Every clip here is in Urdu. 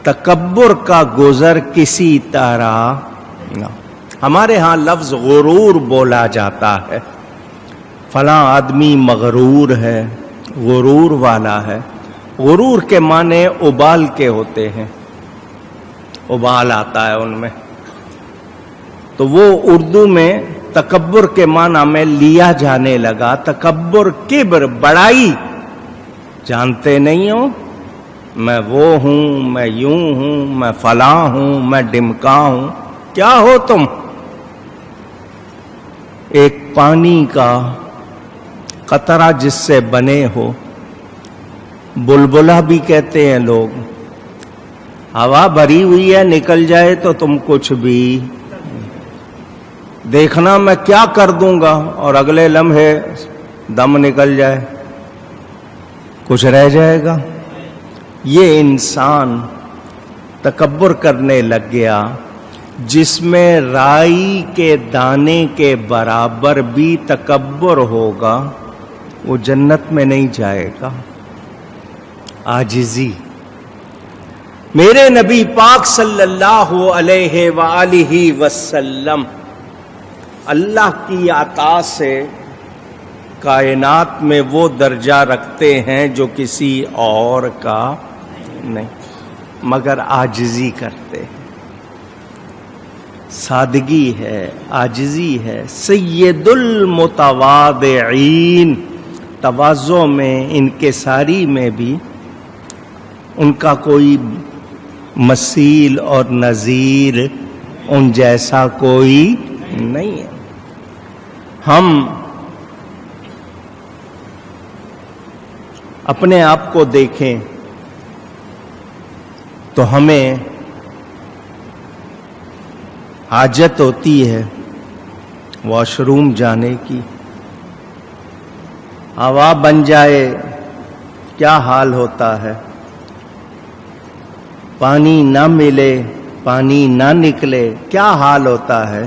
تکبر کا گزر کسی طرح نہ. ہمارے ہاں لفظ غرور بولا جاتا ہے، فلاں آدمی مغرور ہے، غرور والا ہے. غرور کے معنی ابال کے ہوتے ہیں، ابال آتا ہے ان میں. تو وہ اردو میں تکبر کے معنی میں لیا جانے لگا. تکبر، کبر، بڑائی. جانتے نہیں ہو میں وہ ہوں، میں یوں ہوں، میں فلاں ہوں، میں ڈمکا ہوں. کیا ہو تم؟ ایک پانی کا قطرہ جس سے بنے ہو. بلبلہ بھی کہتے ہیں لوگ. ہوا بھری ہوئی ہے، نکل جائے تو تم کچھ بھی دیکھنا میں کیا کر دوں گا، اور اگلے لمحے دم نکل جائے، کچھ رہ جائے گا. یہ انسان تکبر کرنے لگ گیا. جس میں رائی کے دانے کے برابر بھی تکبر ہوگا وہ جنت میں نہیں جائے گا. عاجزی. میرے نبی پاک صلی اللہ علیہ وآلہ وسلم اللہ کی عطا سے کائنات میں وہ درجہ رکھتے ہیں جو کسی اور کا نہیں، مگر عاجزی کرتے ہیں. سادگی ہے، عاجزی ہے. سید المتواضعین. تواضع میں، انکساری میں بھی ان کا کوئی مثیل اور نظیر ان جیسا کوئی نہیں ہے. ہم اپنے آپ کو دیکھیں تو ہمیں حاجت ہوتی ہے واش روم جانے کی. ہوا بن جائے کیا حال ہوتا ہے، پانی نہ ملے، پانی نہ نکلے کیا حال ہوتا ہے.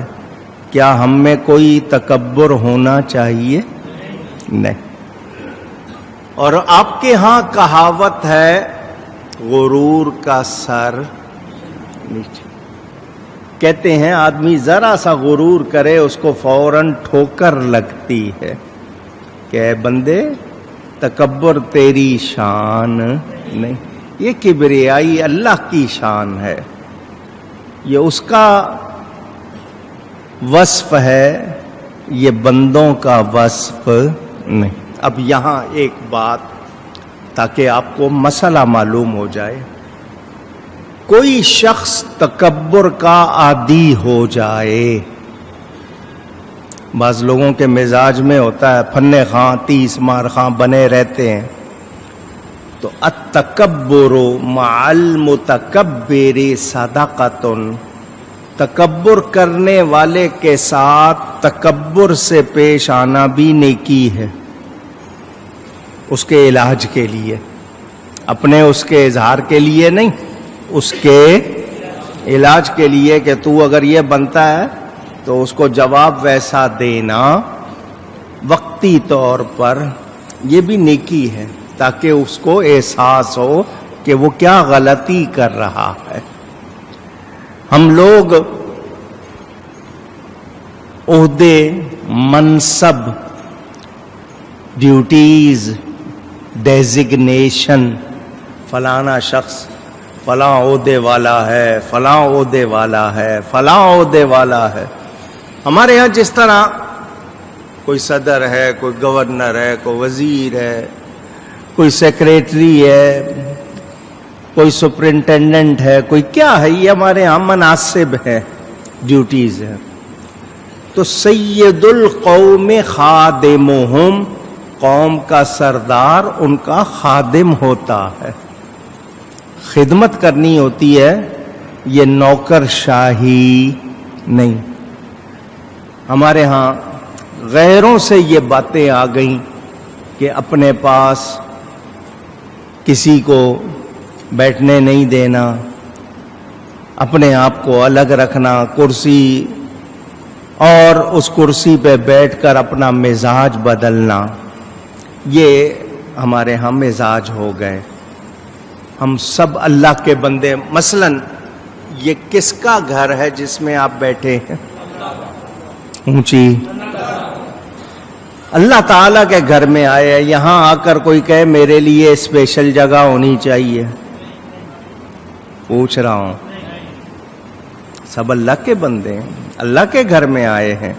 کیا ہم میں کوئی تکبر ہونا چاہیے؟ نہیں. اور آپ کے ہاں کہاوت ہے غرور کا سر نیچے. کہتے ہیں آدمی ذرا سا غرور کرے اس کو فوراً ٹھوکر لگتی ہے کہ اے بندے تکبر تیری شان نہیں. یہ کبریائی اللہ کی شان ہے، یہ اس کا وصف ہے، یہ بندوں کا وصف نہیں. اب یہاں ایک بات تاکہ آپ کو مسئلہ معلوم ہو جائے. کوئی شخص تکبر کا عادی ہو جائے، بعض لوگوں کے مزاج میں ہوتا ہے پھنے خاں تیس مار خاں بنے رہتے ہیں. تو التکبر مع المتکبر صدقۃ. تکبر کرنے والے کے ساتھ تکبر سے پیش آنا بھی نیکی ہے، اس کے علاج کے لیے، اپنے اس کے اظہار کے لیے نہیں، اس کے علاج کے لیے کہ تو اگر یہ بنتا ہے تو اس کو جواب ویسا دینا وقتی طور پر، یہ بھی نیکی ہے تاکہ اس کو احساس ہو کہ وہ کیا غلطی کر رہا ہے. ہم لوگ عہدے، منصب، ڈیوٹیز، ڈیزگنیشن، فلانا شخص فلاں عہدے والا ہے، فلاں عہدے والا ہے، فلاں عہدے والا ہے. ہمارے یہاں جس طرح کوئی صدر ہے، کوئی گورنر ہے، کوئی وزیر ہے، کوئی سیکریٹری ہے، کوئی سپرنٹینڈنٹ ہے، کوئی کیا ہے، یہ ہمارے یہاں مناصب ہیں، ڈیوٹیز ہیں. تو سید القوم خادمہم، قوم کا سردار ان کا خادم ہوتا ہے، خدمت کرنی ہوتی ہے، یہ نوکر شاہی نہیں. ہمارے ہاں غیروں سے یہ باتیں آ گئیں کہ اپنے پاس کسی کو بیٹھنے نہیں دینا، اپنے آپ کو الگ رکھنا، کرسی، اور اس کرسی پہ بیٹھ کر اپنا مزاج بدلنا، یہ ہمارے ہاں مزاج ہو گئے. ہم سب اللہ کے بندے. مثلاً یہ کس کا گھر ہے جس میں آپ بیٹھے ہیں؟ اونچی اللہ تعالیٰ کے گھر میں آئے ہیں. یہاں آ کر کوئی کہے میرے لیے اسپیشل جگہ ہونی چاہیے؟ پوچھ رہا ہوں. سب اللہ کے بندے ہیں, اللہ کے گھر میں آئے ہیں.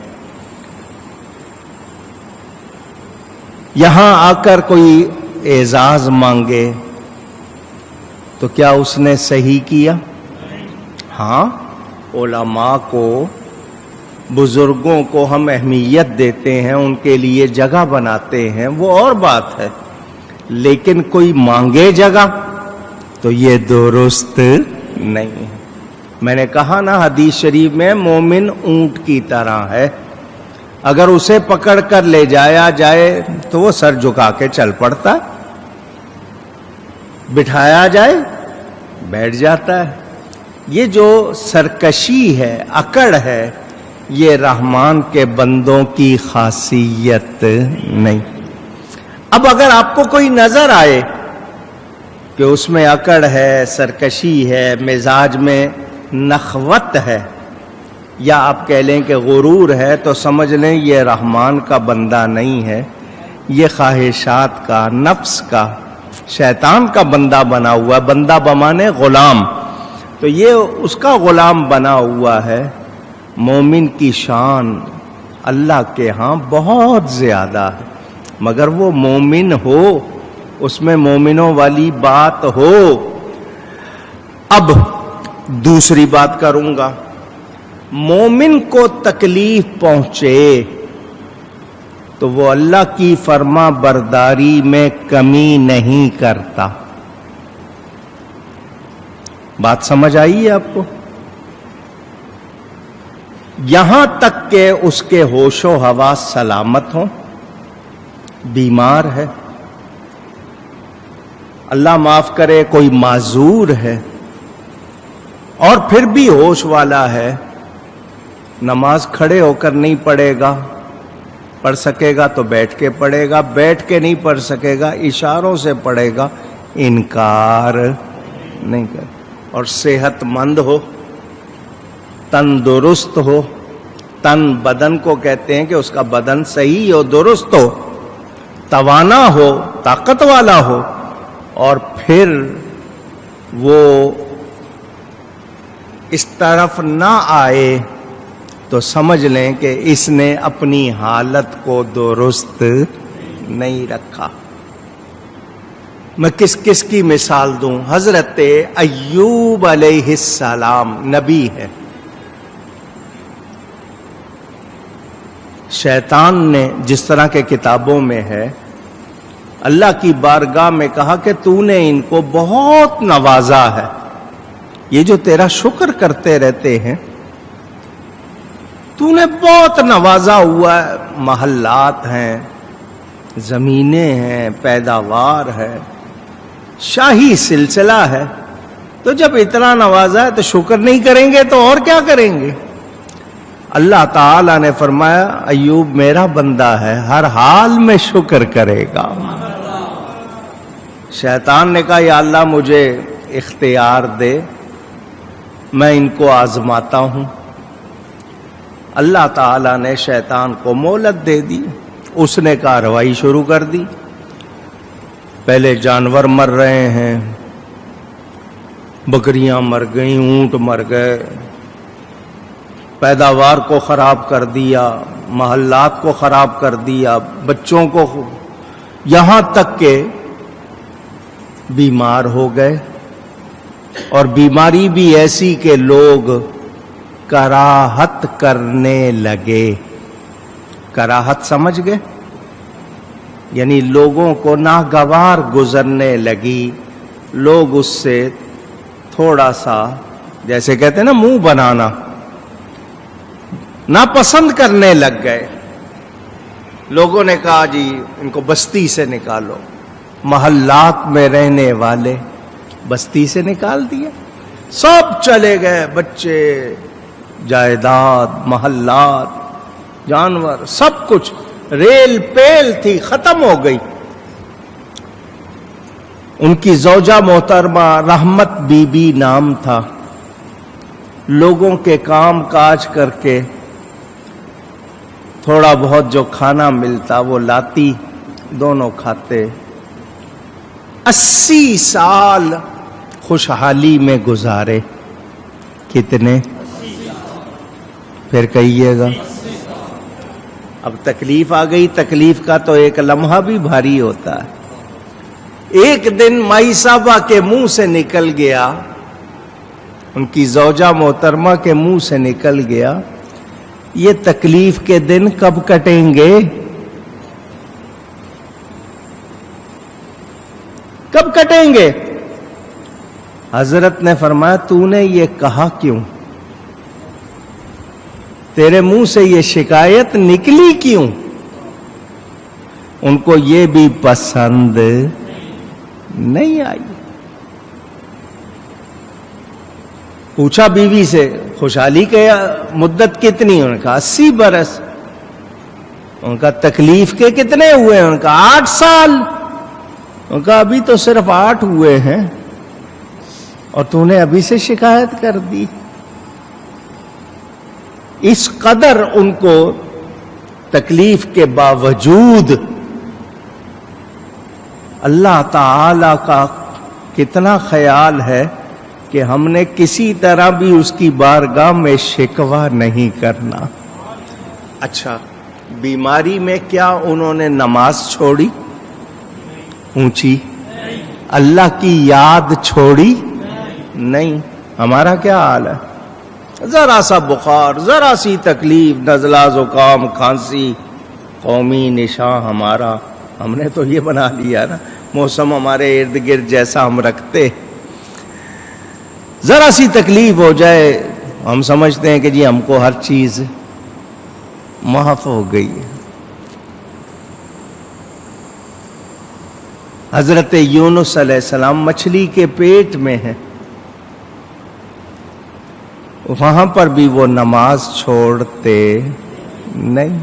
یہاں آ کر کوئی اعزاز مانگے تو کیا اس نے صحیح کیا؟ ہاں, علماء کو, بزرگوں کو ہم اہمیت دیتے ہیں, ان کے لیے جگہ بناتے ہیں, وہ اور بات ہے. لیکن کوئی مانگے جگہ تو یہ درست نہیں ہے. میں نے کہا نا حدیث شریف میں مومن اونٹ کی طرح ہے, اگر اسے پکڑ کر لے جایا جائے تو وہ سر جھکا کے چل پڑتا ہے, بٹھایا جائے بیٹھ جاتا ہے. یہ جو سرکشی ہے, اکڑ ہے, یہ رحمان کے بندوں کی خاصیت نہیں. اب اگر آپ کو کوئی نظر آئے کہ اس میں اکڑ ہے, سرکشی ہے, مزاج میں نخوت ہے, یا آپ کہہ لیں کہ غرور ہے, تو سمجھ لیں یہ رحمان کا بندہ نہیں ہے, یہ خواہشات کا, نفس کا, شیطان کا بندہ بنا ہوا ہے. بندہ بمانے غلام, تو یہ اس کا غلام بنا ہوا ہے. مومن کی شان اللہ کے ہاں بہت زیادہ ہے, مگر وہ مومن ہو, اس میں مومنوں والی بات ہو. اب دوسری بات کروں گا. مومن کو تکلیف پہنچے تو وہ اللہ کی فرما برداری میں کمی نہیں کرتا. بات سمجھ آئی ہے آپ کو؟ یہاں تک کہ اس کے ہوش و حواس سلامت ہوں. بیمار ہے, اللہ معاف کرے, کوئی معذور ہے, اور پھر بھی ہوش والا ہے, نماز کھڑے ہو کر نہیں پڑھے گا, پڑھ سکے گا تو بیٹھ کے پڑھے گا, بیٹھ کے نہیں پڑھ سکے گا اشاروں سے پڑھے گا, انکار نہیں کرے. اور صحت مند ہو, تندرست ہو. تن بدن کو کہتے ہیں کہ اس کا بدن صحیح ہو, درست ہو, توانا ہو, طاقت والا ہو, اور پھر وہ اس طرف نہ آئے تو سمجھ لیں کہ اس نے اپنی حالت کو درست نہیں رکھا. میں کس کس کی مثال دوں؟ حضرت ایوب علیہ السلام نبی ہے. شیطان نے, جس طرح کے کتابوں میں ہے, اللہ کی بارگاہ میں کہا کہ تو نے ان کو بہت نوازا ہے, یہ جو تیرا شکر کرتے رہتے ہیں, تو نے بہت نوازا ہوا ہے, محلات ہیں, زمینیں ہیں, پیداوار ہے, شاہی سلسلہ ہے, تو جب اتنا نوازا ہے تو شکر نہیں کریں گے تو اور کیا کریں گے؟ اللہ تعالی نے فرمایا ایوب میرا بندہ ہے, ہر حال میں شکر کرے گا. شیطان نے کہا یا اللہ مجھے اختیار دے, میں ان کو آزماتا ہوں. اللہ تعالیٰ نے شیطان کو مہلت دے دی, اس نے کارروائی شروع کر دی. پہلے جانور مر رہے ہیں, بکریاں مر گئیں, اونٹ مر گئے, پیداوار کو خراب کر دیا, محلات کو خراب کر دیا, بچوں کو, یہاں تک کہ بیمار ہو گئے. اور بیماری بھی ایسی کہ لوگ کراہت کرنے لگے. کراہت سمجھ گئے؟ یعنی لوگوں کو ناگوار گزرنے لگی, لوگ اس سے تھوڑا سا, جیسے کہتے ہیں نا منہ بنانا, ناپسند کرنے لگ گئے. لوگوں نے کہا جی ان کو بستی سے نکالو. محلات میں رہنے والے بستی سے نکال دیا, سب چلے گئے, بچے, جائیداد, محلات, جانور, سب کچھ, ریل پیل تھی ختم ہو گئی. ان کی زوجہ محترمہ رحمت بی بی نام تھا. لوگوں کے کام کاج کر کے تھوڑا بہت جو کھانا ملتا وہ لاتی، دونوں کھاتے. 80 سال خوشحالی میں گزارے. کتنے؟ پھر کہیے گا. اب تکلیف آ گئی. تکلیف کا تو ایک لمحہ بھی بھاری ہوتا ہے. ایک دن مائی صاحبہ کے منہ سے نکل گیا، ان کی زوجہ محترمہ کے منہ سے نکل گیا، یہ تکلیف کے دن کب کٹیں گے؟ کب کٹیں گے؟ حضرت نے فرمایا تو نے یہ کہا کیوں؟ تیرے منہ سے یہ شکایت نکلی کیوں؟ ان کو یہ بھی پسند نہیں آئی. پوچھا بیوی سے خوشحالی کی مدت کتنی؟ ان کا 80 برس. ان کا تکلیف کے کتنے ہوئے؟ ان کا 8 سال. ان کا ابھی تو صرف 8 ہوئے ہیں اور تو نے ابھی سے شکایت کر دی. اس قدر ان کو تکلیف کے باوجود اللہ تعالی کا کتنا خیال ہے کہ ہم نے کسی طرح بھی اس کی بارگاہ میں شکوہ نہیں کرنا. اچھا، بیماری میں کیا انہوں نے نماز چھوڑی اونچی؟ اللہ کی یاد چھوڑی نہیں. ہمارا کیا حال ہے؟ ذرا سا بخار، ذرا سی تکلیف، نزلہ، زکام، کھانسی، قومی نشاں ہمارا. ہم نے تو یہ بنا لیا نا موسم ہمارے ارد گرد جیسا ہم رکھتے. ذرا سی تکلیف ہو جائے ہم سمجھتے ہیں کہ جی ہم کو ہر چیز معاف ہو گئی ہے. حضرت یونس علیہ السلام مچھلی کے پیٹ میں ہیں، وہاں پر بھی وہ نماز چھوڑتے نہیں،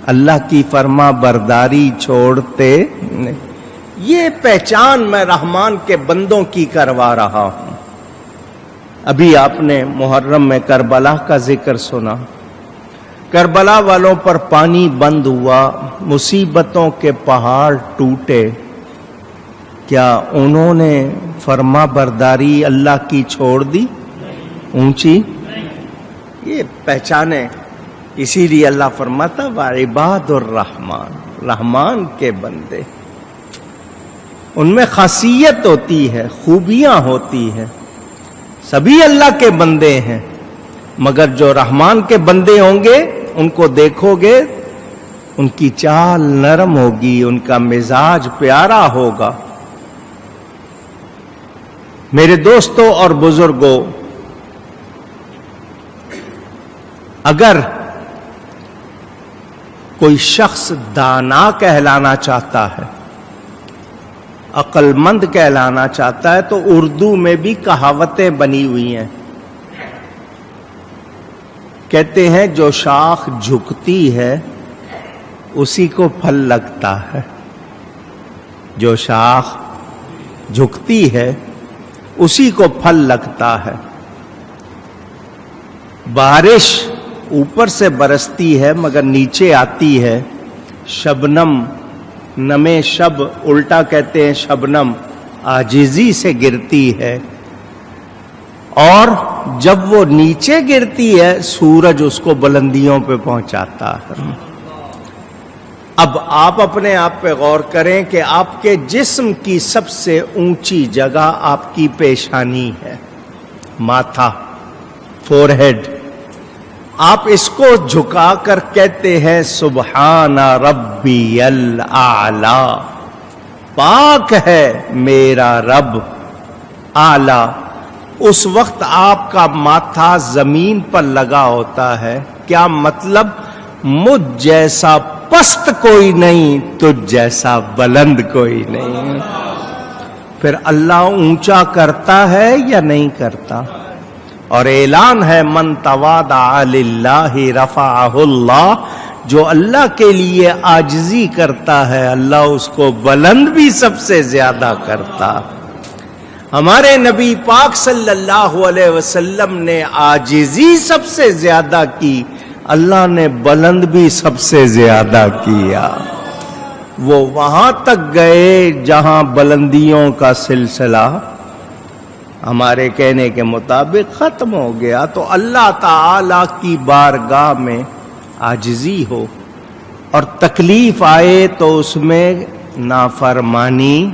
اللہ کی فرما برداری چھوڑتے نہیں. یہ پہچان میں رحمان کے بندوں کی کروا رہا ہوں. ابھی آپ نے محرم میں کربلا کا ذکر سنا. کربلا والوں پر پانی بند ہوا، مصیبتوں کے پہاڑ ٹوٹے. کیا انہوں نے فرما برداری اللہ کی چھوڑ دی اونچی؟ یہ پہچانے. اسی لیے اللہ فرماتا وعباد الرحمن، رحمان کے بندے، ان میں خاصیت ہوتی ہے، خوبیاں ہوتی ہیں. سبھی اللہ کے بندے ہیں مگر جو رحمان کے بندے ہوں گے ان کو دیکھو گے ان کی چال نرم ہوگی، ان کا مزاج پیارا ہوگا. میرے دوستوں اور بزرگوں، اگر کوئی شخص دانا کہلانا چاہتا ہے، عقل مند کہلانا چاہتا ہے، تو اردو میں بھی کہاوتیں بنی ہوئی ہیں. کہتے ہیں جو شاخ جھکتی ہے اسی کو پھل لگتا ہے. جو شاخ جھکتی ہے اسی کو پھل لگتا ہے. بارش اوپر سے برستی ہے مگر نیچے آتی ہے. شبنم، نمے شب الٹا کہتے ہیں شبنم، عاجزی سے گرتی ہے، اور جب وہ نیچے گرتی ہے سورج اس کو بلندیوں پہ پہنچاتا ہے. اب آپ اپنے آپ پہ غور کریں کہ آپ کے جسم کی سب سے اونچی جگہ آپ کی پیشانی ہے، ماتھا، فور ہیڈ. آپ اس کو جھکا کر کہتے ہیں سبحان ربی الاعلی، پاک ہے میرا رب اعلی. اس وقت آپ کا ماتھا زمین پر لگا ہوتا ہے. کیا مطلب؟ مجھ جیسا پست کوئی نہیں، تجھ جیسا بلند کوئی نہیں. پھر اللہ اونچا کرتا ہے یا نہیں کرتا؟ اور اعلان ہے من تواضع للہ رفعہ اللہ، جو اللہ کے لیے عاجزی کرتا ہے اللہ اس کو بلند بھی سب سے زیادہ کرتا. ہمارے نبی پاک صلی اللہ علیہ وسلم نے عاجزی سب سے زیادہ کی, اللہ نے بلند بھی سب سے زیادہ کیا. وہ وہاں تک گئے جہاں بلندیوں کا سلسلہ ہمارے کہنے کے مطابق ختم ہو گیا. تو اللہ تعالی کی بارگاہ میں عاجزی ہو اور تکلیف آئے تو اس میں نافرمانی